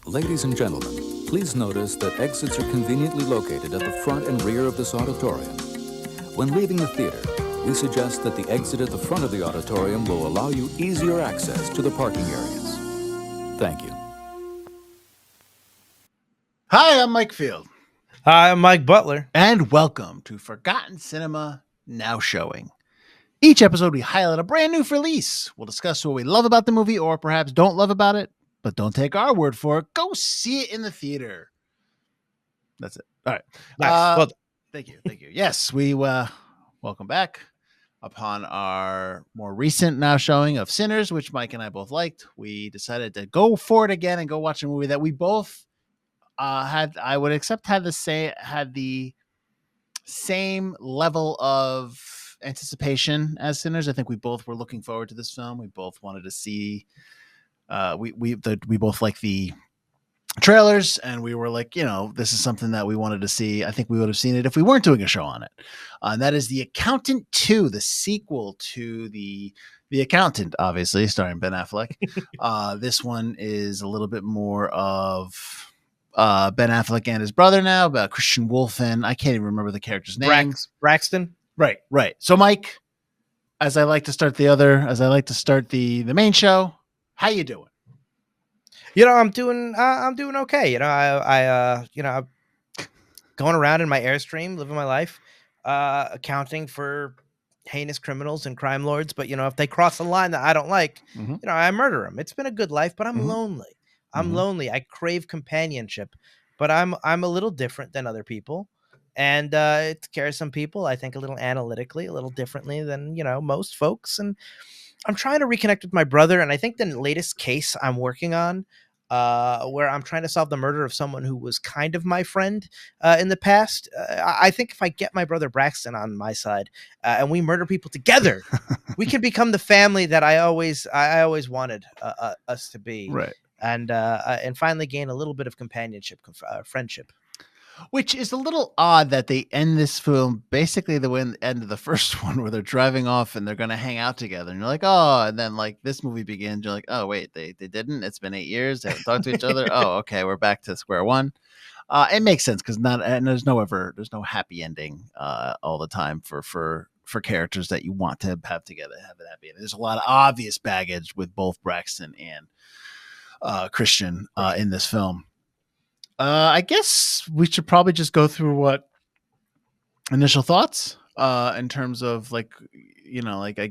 Ladies and gentlemen, please notice that exits are conveniently located at the front and rear of this auditorium. When leaving the theater, we suggest that the exit at the front of the auditorium will allow you easier access to the parking areas. Thank you. Hi, I'm Mike Field. Hi, I'm Mike Butler. And welcome to Forgotten Cinema Now Showing. Each episode, we highlight a brand new release. We'll discuss what we love about the movie or perhaps don't love about it, but don't take our word for it. Go see it in the theater. That's it. All right. Nice. Thank you. Yes, we welcome back upon our more recent now showing of Sinners, which Mike and I both liked. We decided to go for it again and go watch a movie that we both had the same level of anticipation as Sinners. I think we both were looking forward to this film. We both wanted to see. We both like the trailers, and we were like, this is something that we wanted to see. I think we would have seen it if we weren't doing a show on it. And that is The Accountant 2, the sequel to the Accountant, obviously starring Ben Affleck. This one is a little bit more of Ben Affleck and his brother now, about Christian Wolf, and I can't even remember the character's name. Braxton. Right. So, Mike, as I like to start the main show, how you doing? I'm doing okay. I going around in my Airstream, living my life, accounting for heinous criminals and crime lords. But if they cross a line that I don't like, I murder them. It's been a good life, but I'm lonely. I'm lonely. I crave companionship, but I'm a little different than other people. And it scares some people, I think, a little analytically, a little differently than, most folks. And I'm trying to reconnect with my brother. And I think the latest case I'm working on, where I'm trying to solve the murder of someone who was kind of my friend in the past. I think if I get my brother Braxton on my side and we murder people together, we can become the family that I always wanted us to be. Right. And finally gain a little bit of companionship, friendship. Which is a little odd that they end this film basically the way the end of the first one, where they're driving off and they're going to hang out together. And you're like, oh, and then like this movie begins. You're like, oh, wait, they didn't. It's been 8 years. They haven't talked to each other. Oh, okay. We're back to square one. It makes sense because there's no happy ending all the time for characters that you want to have together, have a happy ending. There's a lot of obvious baggage with both Braxton and Christian in this film. I guess we should probably just go through what initial thoughts in terms of I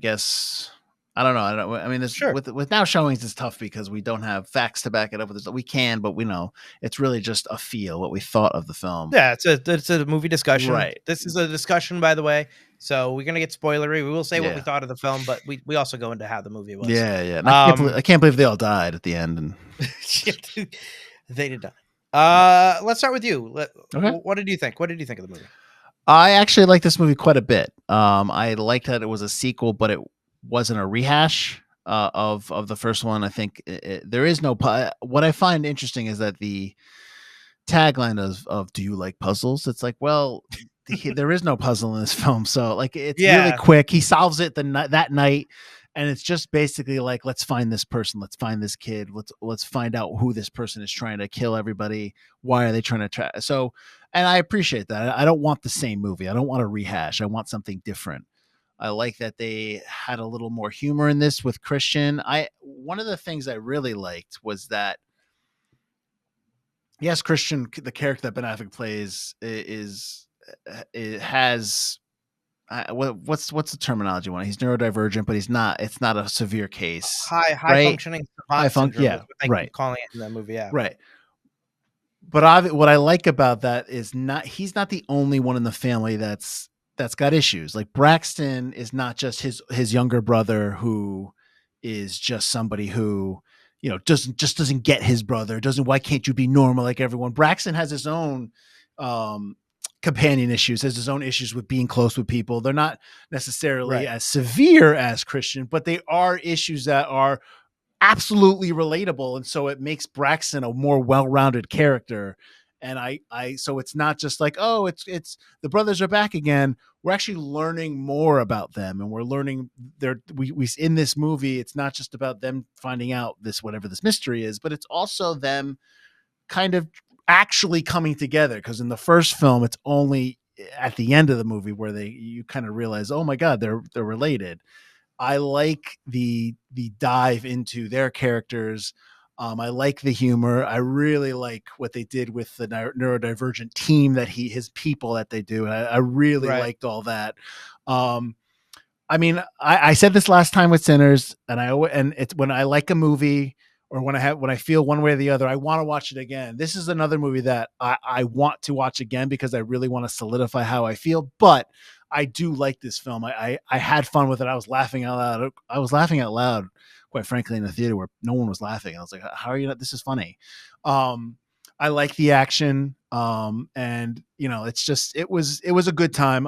guess I don't know. I mean, Sure. with now showings, it's tough because we don't have facts to back it up with. We can, but we know it's really just a feel, what we thought of the film. Yeah, it's a movie discussion. Right. This is a discussion, by the way. So we're gonna get spoilery. We will say what we thought of the film, but we also go into how the movie was. Yeah. And I can't believe they all died at the end. And they did die. Let's start with you. Okay. What did you think? What did you think of the movie? I actually like this movie quite a bit. I liked that it was a sequel, but it wasn't a rehash of the first one. I think there is no. What I find interesting is that the tagline of "Do you like puzzles?" It's like, well, there is no puzzle in this film, so like it's really quick. He solves it that night. And it's just basically like, let's find this person. Let's find this kid. Let's find out who this person is trying to kill everybody. Why are they trying to try? So, and I appreciate that. I don't want the same movie. I don't want a rehash. I want something different. I like that they had a little more humor in this with Christian. One of the things I really liked was that, yes, Christian, the character that Ben Affleck plays has. What's the terminology one? He's neurodivergent, but he's not. It's not a severe case. High right? Functioning. Yeah, right. Calling it in that movie. Yeah, right. But what I like about that is he's not the only one in the family that's got issues. Like Braxton is not just his younger brother who is just somebody who doesn't get his brother. Why can't you be normal like everyone? Braxton has his own companion issues, has his own issues with being close with people. They're not necessarily as severe as Christian, but they are issues that are absolutely relatable. And so it makes Braxton a more well-rounded character. And so it's not just like, oh, it's the brothers are back again. We're actually learning more about them, and we're learning we in this movie. It's not just about them finding out whatever this mystery is, but it's also them kind of actually coming together, because in the first film it's only at the end of the movie where you kind of realize, oh my god, they're related. I like the dive into their characters. I like the humor. I really like what they did with the neurodivergent team his people that they do. I really liked all that. I mean, I said this last time with Sinners, and it's when I like a movie or when I feel one way or the other, I want to watch it again. This is another movie that I want to watch again because I really want to solidify how I feel. But I do like this film. I had fun with it. I was laughing out loud. I was laughing out loud, quite frankly, in the theater where no one was laughing. I was like, how are you not? This is funny. I like the action. And it's just, it was a good time.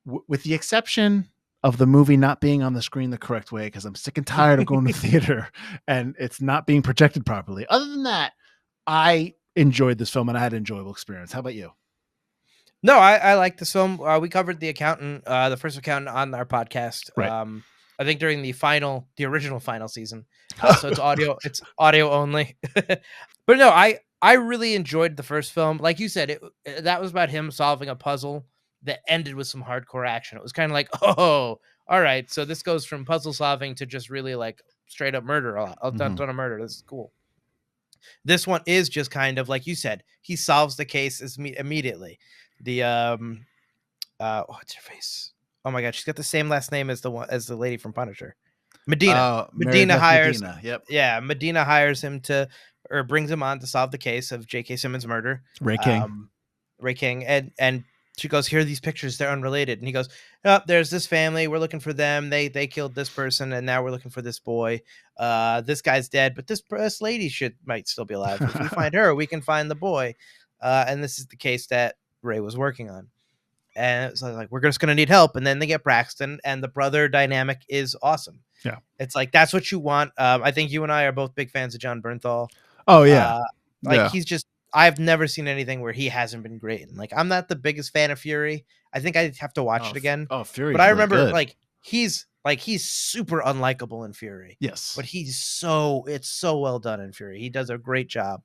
With the exception of the movie not being on the screen the correct way, because I'm sick and tired of going to theater and it's not being projected properly. Other than that, I enjoyed this film and I had an enjoyable experience. How about you? No, I like this film. We covered the first accountant on our podcast. Right. I think during the original final season. So it's audio only. But no, I really enjoyed the first film. Like you said, that was about him solving a puzzle that ended with some hardcore action. It was kind of like, oh, all right. So this goes from puzzle solving to just really like straight up murder. I'll done a murder. This is cool. This one is just kind of like you said. He solves the case immediately. The what's her face? Oh my god, she's got the same last name as the lady from Punisher. Medina. Medina hires. Yep. Yeah, Medina hires him brings him on to solve the case of J.K. Simmons' murder. Ray King. Ray King, and she goes, here are these pictures, they're unrelated. And he goes, oh, there's this family, we're looking for them. They killed this person, and now we're looking for this boy. This guy's dead, but this lady might still be alive. If we find her, we can find the boy. And this is the case that Ray was working on. And it's like, we're just going to need help. And then they get Braxton, and the brother dynamic is awesome. Yeah. It's like, that's what you want. I think you and I are both big fans of Jon Bernthal. Oh, yeah. He's just, I've never seen anything where he hasn't been great. And like, I'm not the biggest fan of Fury. I think I'd have to watch it again. Oh, Fury. But I remember really he's super unlikable in Fury. Yes. But it's so well done in Fury. He does a great job.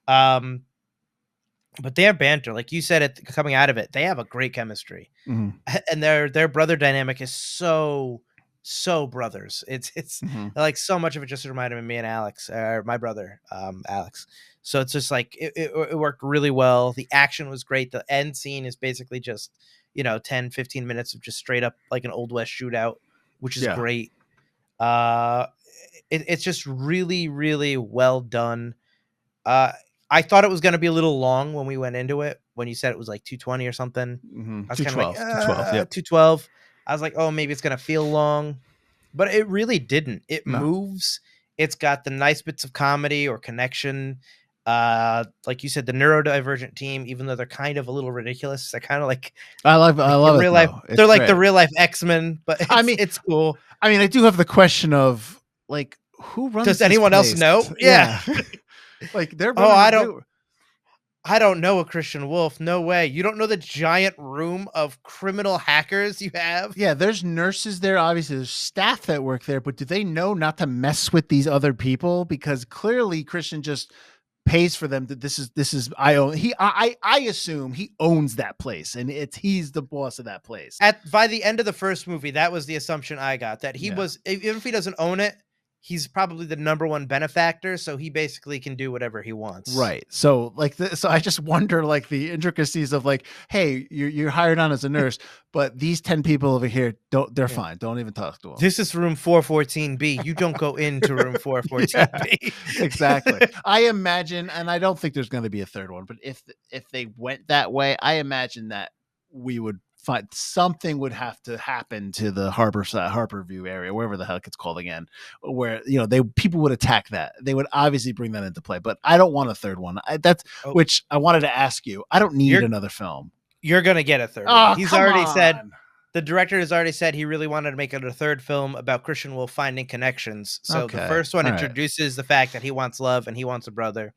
But their banter, like you said, coming out of it, they have a great chemistry, and their brother dynamic is so brothers. It's like so much of it just reminded me of me and Alex, or my brother, Alex. So it's just like it worked really well. The action was great. The end scene is basically just 10-15 minutes of just straight up like an Old West shootout, which is great. It's just really, really well done. I thought it was going to be a little long when we went into it. When you said it was like 220 or something, I was kind of like 212. Yeah, 212. I was like, oh, maybe it's going to feel long, but it really didn't. It moves. It's got the nice bits of comedy or connection. Like you said, the neurodivergent team, even though they're kind of a little ridiculous, they're kind of like I love real life. They're like the real life X-Men, but it's cool. I mean, I do have the question of like, who runs? Does anyone else know? Yeah. Like they're I don't know a Christian Wolf. No way. You don't know the giant room of criminal hackers you have? Yeah, there's nurses there. Obviously, there's staff that work there, but do they know not to mess with these other people? Because clearly Christian just pays for them. This is I assume he owns that place, and he's the boss of that place. By the end of the first movie, that was the assumption I got, that he was, even if he doesn't own it, he's probably the number one benefactor, so he basically can do whatever he wants. Right. So so I just wonder like the intricacies of like, hey, you're hired on as a nurse, but these 10 people over here they're fine. Don't even talk to them. This is room 414B. You don't go into room 414B. Exactly. I imagine, and I don't think there's going to be a third one, but if they went that way, I imagine that we would find something would have to happen to the Harper View area, wherever the heck it's called again, where people would attack that. They would obviously bring that into play, but I don't want a third one. Which I wanted to ask you. I don't need another film. You're gonna get a third one. He's already said, the director has already said he really wanted to make it a third film about Christian Wolf finding connections. So the first one introduces the fact that he wants love and he wants a brother.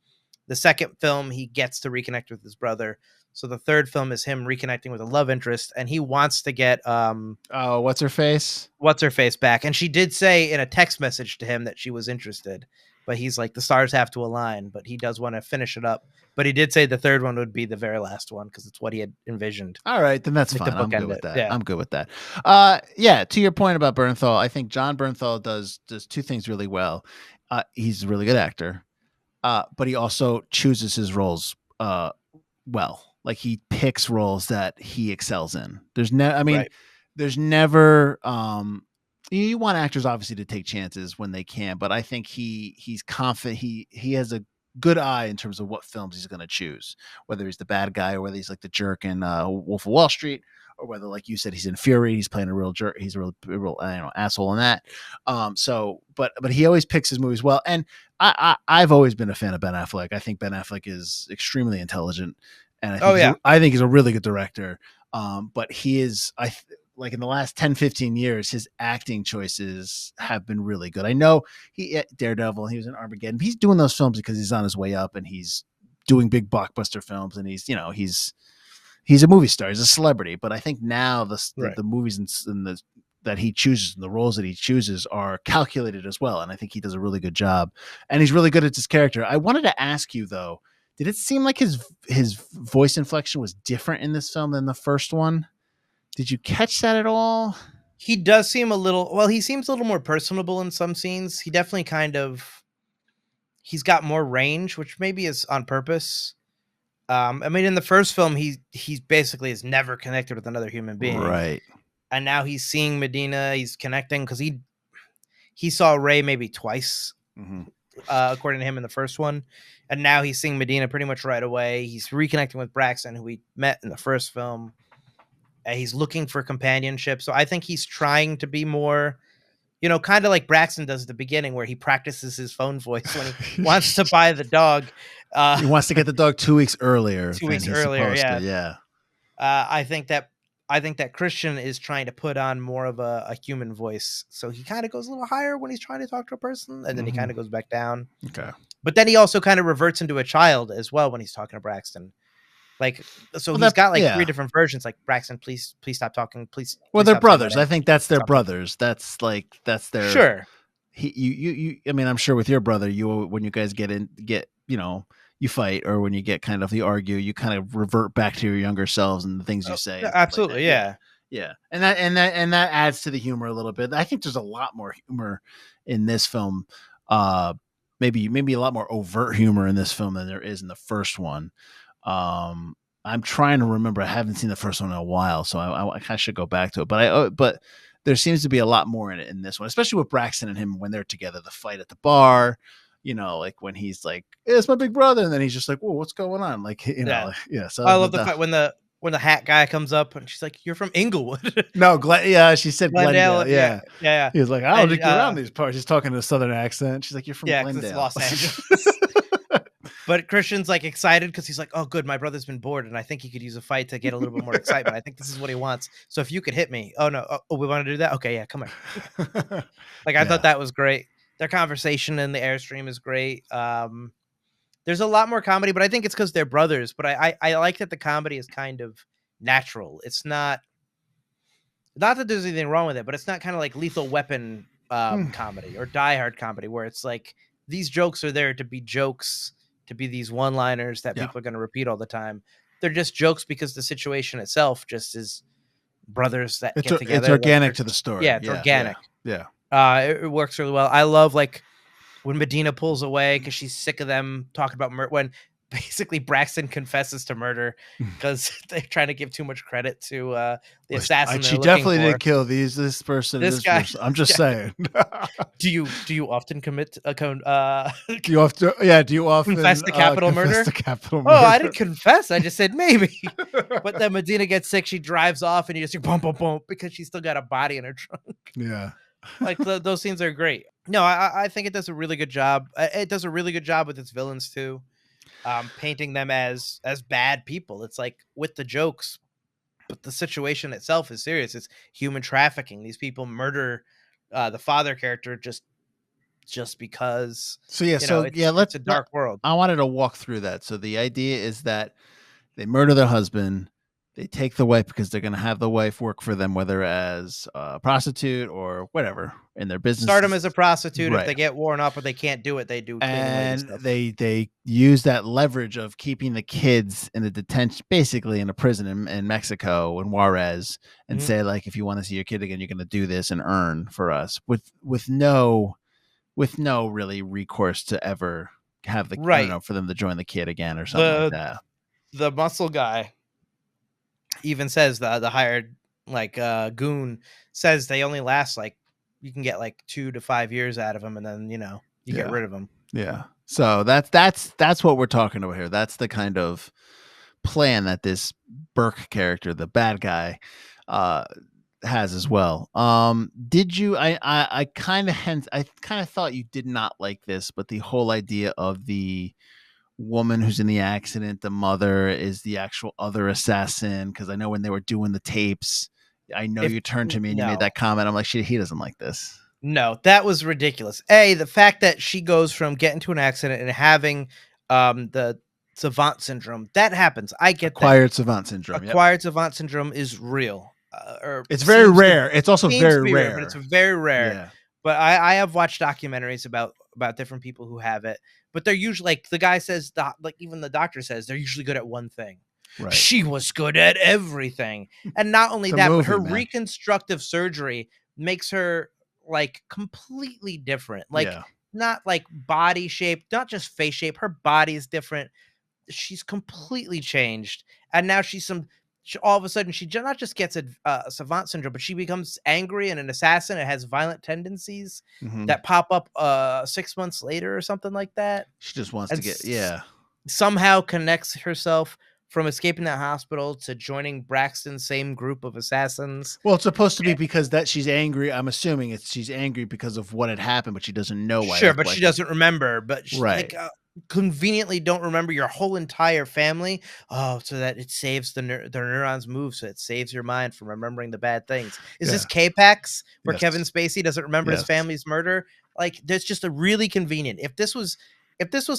The second film, he gets to reconnect with his brother. So the third film is him reconnecting with a love interest, and he wants to get what's her face back. And she did say in a text message to him that she was interested. but he's like, the stars have to align, but he does want to finish it up. But he did say the third one would be the very last one because it's what he had envisioned. All right, then that's Like fine. to I'm good bookend with it. that. Yeah. I'm good with that. Yeah, to your point about Bernthal, I think John Bernthal does two things really well. He's a really good actor, but he also chooses his roles well. Like he picks roles that he excels in. There's Right. there's never you want actors obviously to take chances when they can, but I think he's confident. He has a good eye in terms of what films he's going to choose, whether he's the bad guy or whether he's like the jerk in Wolf of Wall Street, or whether, like you said, he's in Fury, he's playing a real jerk, he's a real asshole in that. But he always picks his movies well, and I've always been a fan of Ben Affleck. I think Ben Affleck is extremely intelligent, and I think he's a really good director. But he is, like in the last 10, 15 years, his acting choices have been really good. I know he Daredevil, he was in Armageddon. He's doing those films because he's on his way up and he's doing big blockbuster films, and he's a movie star, he's a celebrity. But I think now the movies and that he chooses and the roles that he chooses are calculated as well. And I think he does a really good job, and he's really good at his character. I wanted to ask you though, did it seem like his voice inflection was different in this film than the first one? Did you catch that at all? He does seem he seems a little more personable in some scenes. He definitely he's got more range, which maybe is on purpose. In the first film, he basically is never connected with another human being. Right. And now he's seeing Medina, he's connecting because he saw Ray maybe twice, according to him in the first one. And now he's seeing Medina pretty much right away. He's reconnecting with Braxton, who we met in the first film. He's looking for companionship. So I think he's trying to be more, kind of like Braxton does at the beginning, where he practices his phone voice when he wants to buy the dog. He wants to get the dog 2 weeks earlier. 2 weeks earlier, yeah. Yeah. I think that Christian is trying to put on more of a human voice. So he kind of goes a little higher when he's trying to talk to a person, and then he kind of goes back down. Okay. But then he also kind of reverts into a child as well when he's talking to Braxton. He's got 3 different versions. Like, Braxton, please stop talking. Please. Well, they're brothers. I think that's their brothers. That's their. Sure. I'm sure with your brother, when you guys you fight, or when you get kind of you kind of revert back to your younger selves and the things you say. Absolutely. Like yeah. Yeah. And that adds to the humor a little bit. I think there's a lot more humor in this film. Maybe a lot more overt humor in this film than there is in the first one. I'm trying to remember. I haven't seen the first one in a while, so I kind of should go back to it. But there seems to be a lot more in it in this one, especially with Braxton and him when they're together. The fight at the bar, like when he's like, "It's my big brother," and then he's just like, "Whoa, what's going on?" So I love the fight when the hat guy comes up and she's like, "You're from Inglewood." No, she said Glendale. Yeah. He was like, "I don't think you're around these parts." He's talking in a southern accent. She's like, "You're from Glendale." It's Los Angeles. But Christian's excited because he's like, "Oh, good, my brother's been bored, and I think he could use a fight to get a little bit more excitement. I think this is what he wants. So if you could hit me." Oh no, we want to do that? Okay, yeah, come here. I thought that was great. Their conversation in the Airstream is great. There's a lot more comedy, but I think it's because they're brothers. But I like that the comedy is kind of natural. It's not that there's anything wrong with it, but it's not kind of like Lethal Weapon comedy or Die Hard comedy, where it's like these jokes are there to be jokes, to be these one-liners that people are going to repeat all the time. They're just jokes because the situation itself just is brothers that get together. It's organic to the story. Yeah, it's organic. Yeah. It works really well. I love when Medina pulls away because she's sick of them talking about murder. When basically Braxton confesses to murder because they're trying to give too much credit to the assassin. She definitely didn't kill this person. This guy. Person. I'm just saying. Do you often commit a do you often confess to capital murder? Murder? Oh, I didn't confess. I just said maybe. But then Medina gets sick. She drives off, and you just hear bump bump bump because she's still got a body in her trunk. Yeah. Those scenes are great. No, I think it does a really good job. It does a really good job with its villains too, painting them as bad people. It's like with the jokes, but the situation itself is serious. It's human trafficking. These people murder the father character just because. So it's a dark world. I wanted to walk through that. So the idea is that they murder their husband. They take the wife because they're going to have the wife work for them, whether as a prostitute or whatever in their business. Start them as a prostitute. Right. If they get worn up or they can't do it, they do cleaning lady And stuff. they use that leverage of keeping the kids in the detention, basically in a prison in Mexico, in Juarez, and say, like, if you want to see your kid again, you're going to do this and earn for us with no really recourse to ever have the, I don't know, for them to join the kid again or something like that. The muscle guy even says the hired goon says they only last you can get 2 to 5 years out of them, and then you get rid of them. Yeah. So that's what we're talking about here. That's the kind of plan that this Burke character, the bad guy, has as well. Did you? I kind of thought you did not like this, but the whole idea of the woman who's in the accident, the mother is the actual other assassin. Because I know when they were doing the tapes, I know you turned to me and you made that comment. I'm like, shit, he doesn't like this. No, that was ridiculous. The fact that she goes from getting to an accident and having the savant syndrome, that happens. I get acquired savant syndrome. Acquired savant syndrome is real. It's very rare. It's also very rare. But it's very rare. Yeah. But I have watched documentaries about different people who have it. But they're usually the guy says, even the doctor says they're usually good at one thing. Right. She was good at everything. And not only that, but her reconstructive surgery makes her completely different. Not body shape, not just face shape. Her body is different. She's completely changed. And now all of a sudden, she not just gets a savant syndrome, but she becomes angry and an assassin. It has violent tendencies that pop up 6 months later or something like that. She just wants to get, somehow connects herself from escaping that hospital to joining Braxton's same group of assassins. Well, it's supposed to be because that she's angry. I'm assuming she's angry because of what had happened, but she doesn't know why. Sure, but she doesn't remember. But she, conveniently don't remember your whole entire family. Oh, so that it saves their neurons move, so it saves your mind from remembering the bad things. Is this K-Pax where Kevin Spacey doesn't remember his family's murder? That's just a really convenient. If this was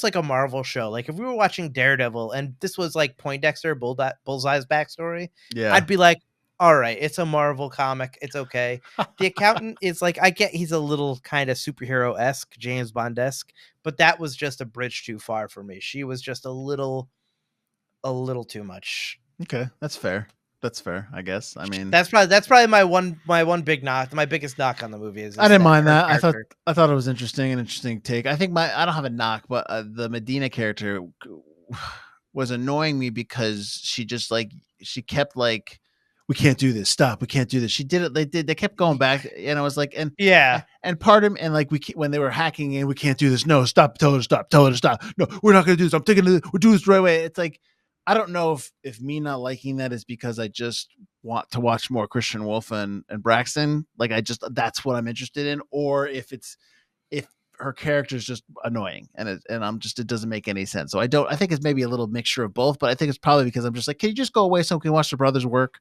like a Marvel show, if we were watching Daredevil and this was Poindexter, Bullseye's backstory, I'd be like, all right, it's a Marvel comic. It's okay. The accountant is I get he's a little kind of superhero-esque, James Bond-esque, but that was just a bridge too far for me. She was just a little too much. Okay, that's fair. That's fair, I guess. I mean, that's probably my one big knock. My biggest knock on the movie is I didn't mind that. I thought it was an interesting take. I think I don't have a knock, but the Medina character was annoying me because she just she kept we can't do this. Stop. We can't do this. She did it. They kept going back, and I was like, and part of and when they were hacking in, we can't do this. No, stop. Tell her to stop. Tell her to stop. No, we're not going to do this. I'm taking it. We're doing this the right way. It's I don't know if me not liking that is because I just want to watch more Christian Wolf and Braxton. That's what I'm interested in, or if her character is just annoying and it doesn't make any sense. So I think it's maybe a little mixture of both, but I think it's probably because I'm just can you just go away so we can watch the brothers work?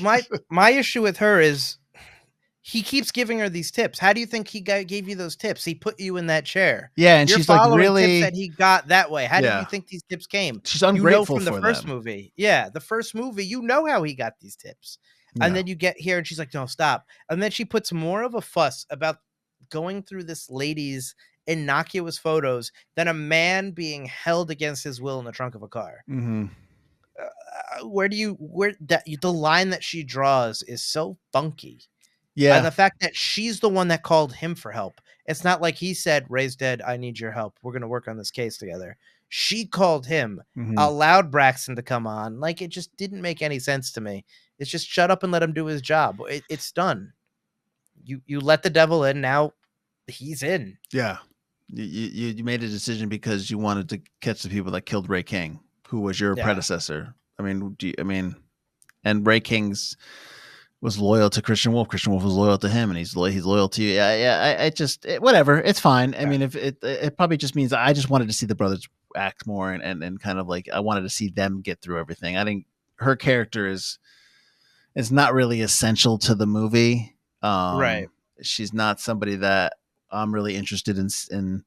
My issue with her is he keeps giving her these tips. How do you think he gave you those tips? He put you in that chair. Yeah, and she's really tips that he got that way. How do you think these tips came? She's ungrateful from the first movie. Yeah, the first movie, how he got these tips. Yeah. And then you get here and she's like, no, stop. And then she puts more of a fuss about going through this lady's innocuous photos than a man being held against his will in the trunk of a car. Mm-hmm. The line that she draws is so funky. Yeah. And the fact that she's the one that called him for help. It's not like he said, Ray's dead. I need your help. We're going to work on this case together. She called him, allowed Braxton to come on. It just didn't make any sense to me. It's just shut up and let him do his job. It's done. You let the devil in. Now he's in. Yeah. You made a decision because you wanted to catch the people that killed Ray King, who was your predecessor. And Ray King's was loyal to Christian Wolf. Christian Wolf was loyal to him, and he's loyal to you. Whatever. It's fine. I mean, if it probably just means I just wanted to see the brothers act more and kind of I wanted to see them get through everything. I think her character is not really essential to the movie. Right. She's not somebody that I'm really interested in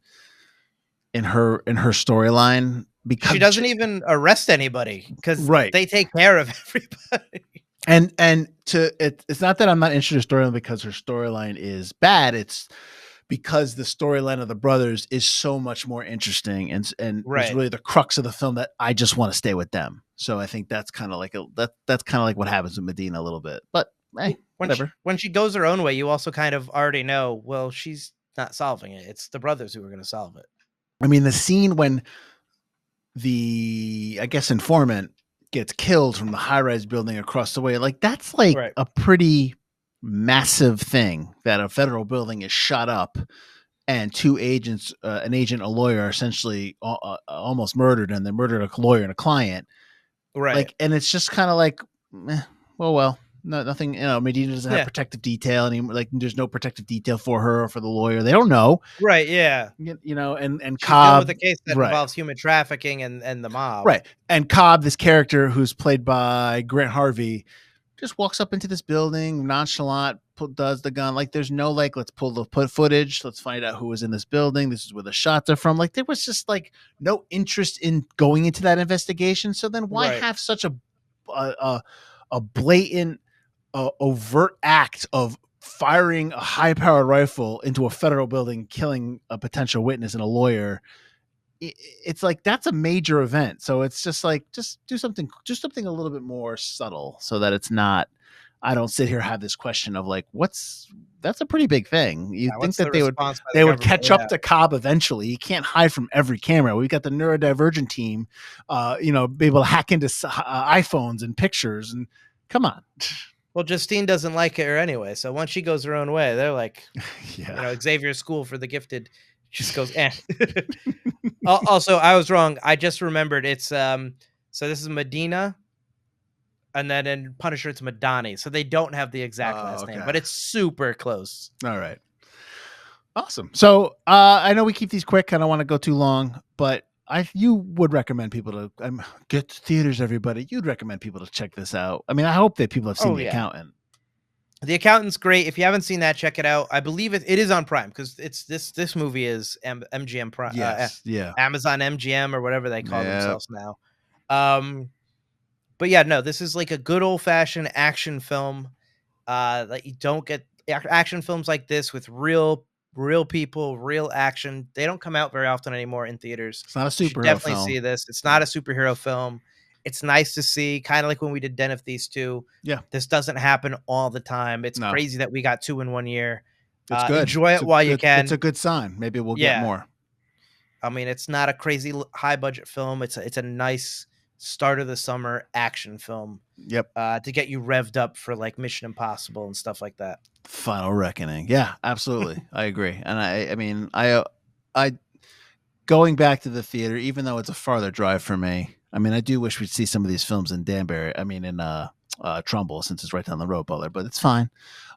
her storyline. because she doesn't even arrest anybody because Right. they take care of everybody. And it's not that I'm not interested in her storyline because her storyline is bad. It's because the storyline of the brothers is so much more interesting and is Right. really the crux of the film that I just want to stay with them. So I think that's kind of like that's kind of like what happens with Medina a little bit. But hey, whatever. When she goes her own way, you also kind of already know, well, she's not solving it. It's the brothers who are going to solve it. I mean, the scene when the, I guess, informant gets killed from the high-rise building across the way, like that's like Right. a pretty massive thing that a federal building is shot up and two agents, an agent, a lawyer, are essentially almost murdered, and they murdered a lawyer and a client. Right. Like, and it's just kind of like, well, no, nothing. You know, Medina doesn't have protective detail anymore. Like, there's no protective detail for her or for the lawyer. They don't know. Right. Yeah. You know, and She's Cobb dealing with a case that involves human trafficking and the mob. Right. And Cobb, this character who's played by Grant Harvey, just walks up into this building, nonchalant, does the gun. Like, there's no, like, let's pull the footage. Let's find out who was in this building. This is where the shots are from. Like, there was just, like, no interest in going into that investigation. So then why have such a blatant, overt act of firing a high-powered rifle into a federal building, killing a potential witness and a lawyer? It's like, that's a major event. So it's just like, just do something a little bit more subtle so that it's not, I don't sit here have this question of like, that's a pretty big thing. You think that they would catch up to Cobb eventually. You can't hide from every camera. We've got the neurodivergent team, be able to hack into iPhones and pictures, and come on. Well, Justine doesn't like her anyway. So once she goes her own way, they're like, Xavier's School for the Gifted. She just goes, eh. Also, I was wrong. I just remembered it's so this is Medina, and then in Punisher it's Madani. So they don't have the exact last name, but it's super close. All right. Awesome. So I know we keep these quick. I don't want to go too long, but you would recommend people to get to theaters, everybody. You'd recommend people to check this out. I mean, I hope that people have seen The Accountant. The Accountant's great. If you haven't seen that, check it out. I believe it is on Prime because it's this movie is MGM Prime. Yes, Amazon MGM or whatever they call themselves now. But yeah, no, this is like a good old fashioned action film. That you don't get action films like this with real people, real action. They don't come out very often anymore in theaters. It's not a superhero film. Definitely see this. It's not a superhero film. It's nice to see, kind of like when we did Den of Thieves 2. Yeah. This doesn't happen all the time. It's crazy that we got 2 in 1 year. It's good. Enjoy it while you can. It's a good sign. Maybe we'll get more. I mean, it's not a crazy high budget film. It's a nice start of the summer action film. Yep. To get you revved up for like Mission Impossible and stuff like that. Final Reckoning. Yeah, absolutely. I agree. And I mean, I going back to the theater, even though it's a farther drive for me, I mean, I do wish we'd see some of these films in Danbury. I mean, in Trumbull, since it's right down the road, Butler. But it's fine.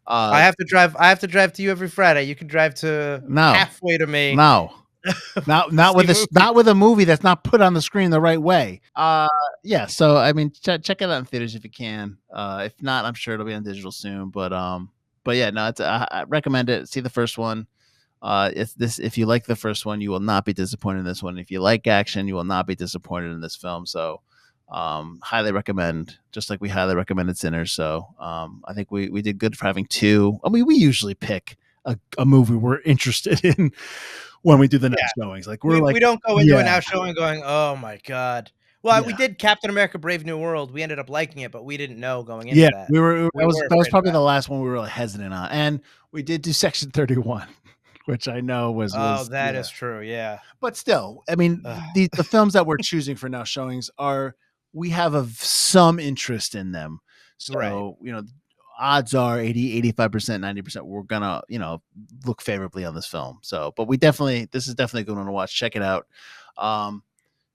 I have to drive to you every Friday. You can drive to halfway to me. No, not with a movie that's not put on the screen the right way. Yeah. So I mean, check it out in theaters if you can. If not, I'm sure it'll be on digital soon. But yeah, no, I recommend it. See the first one. If you like the first one, you will not be disappointed in this one. If you like action, you will not be disappointed in this film. So highly recommend, just like we highly recommended Sinners. So I think we did good for having 2. I mean, we usually pick a movie we're interested in when we do the next showings. Like we don't go into a now showing going, oh my God. Well, we did Captain America Brave New World. We ended up liking it, but we didn't know going into that. That was probably the last one we were really hesitant on. And we did do Section 31. Which I know was that is true, yeah. But still, I mean, the films that we're choosing for now showings we have some interest in them. So, odds are 80, 85%, 90%, we're gonna, look favorably on this film. So, but this is definitely a good one to watch. Check it out.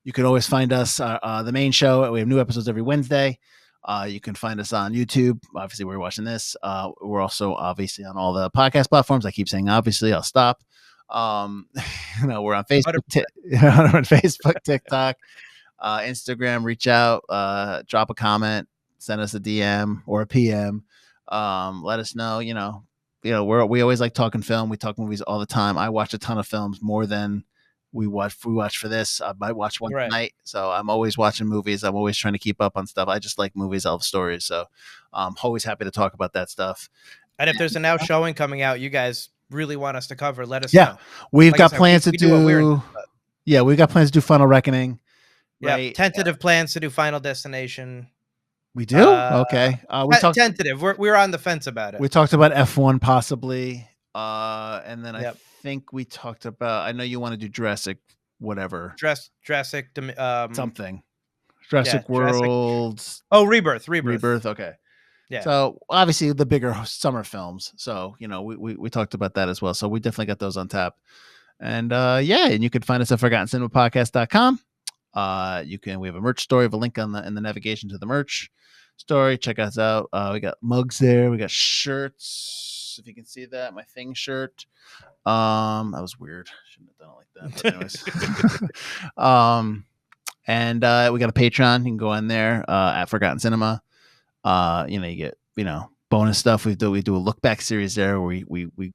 You can always find us, the main show. We have new episodes every Wednesday. You can find us on YouTube. Obviously, we're watching this. We're also obviously on all the podcast platforms. I keep saying obviously. I'll stop. We're on Facebook, TikTok, Instagram. Reach out, drop a comment, send us a DM or a PM. Let us know. We always like talking film. We talk movies all the time. I watch a ton of films, more than we watch for this. I might watch one Right. tonight. So I'm always watching movies. I'm always trying to keep up on stuff. I just like movies, I love stories. So I'm always happy to talk about that stuff. And if there's a now showing coming out, you guys really want us to cover, let us Yeah. know. We've Like I got said, plans we to do what we're into, do. but- Yeah, we've got plans to do Final Reckoning. Yeah, Right? tentative plans to do Final Destination. We do. Okay. We talked. Tentative. We're on the fence about it. We talked about F1 possibly. And then Yep. I think we talked about. I know you want to do Jurassic, whatever, Jurassic. something. Jurassic yeah, Jurassic- World. Oh, Rebirth. Rebirth. Okay. Yeah. So obviously the bigger summer films. So we talked about that as well. So we definitely got those on tap. And and you can find us at ForgottenCinemaPodcast.com. We have a merch store. We have a link in the navigation to the merch story. Check us out. We got mugs there. We got shirts. If you can see that, my thing shirt. That was weird. Shouldn't have done it like that. But anyways. And we got a Patreon. You can go in there at Forgotten Cinema. You get bonus stuff. We do a look back series there where we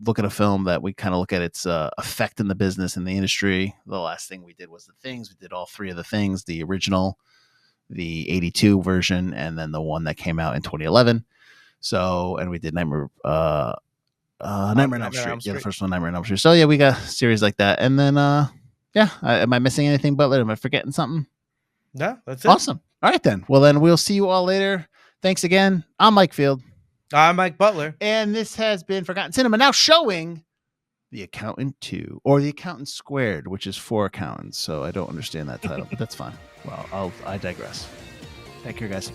look at a film that we kind of look at its effect in the business and the industry. The last thing we did was The Things. We did all three of The Things: the original, the 82 version, and then the one that came out in 2011. So, and we did Nightmare on Elm Street. Yeah, the first one, Nightmare on Elm Street. So yeah, we got a series like that. And then am I missing anything, Butler? Am I forgetting something? No, that's it. Awesome. All right then. Well then, we'll see you all later. Thanks again. I'm Mike Field. I'm Mike Butler. And this has been Forgotten Cinema, now showing The Accountant 2, or The Accountant Squared, which is 4 accountants. So I don't understand that title, but that's fine. Well, I digress. Take care, guys.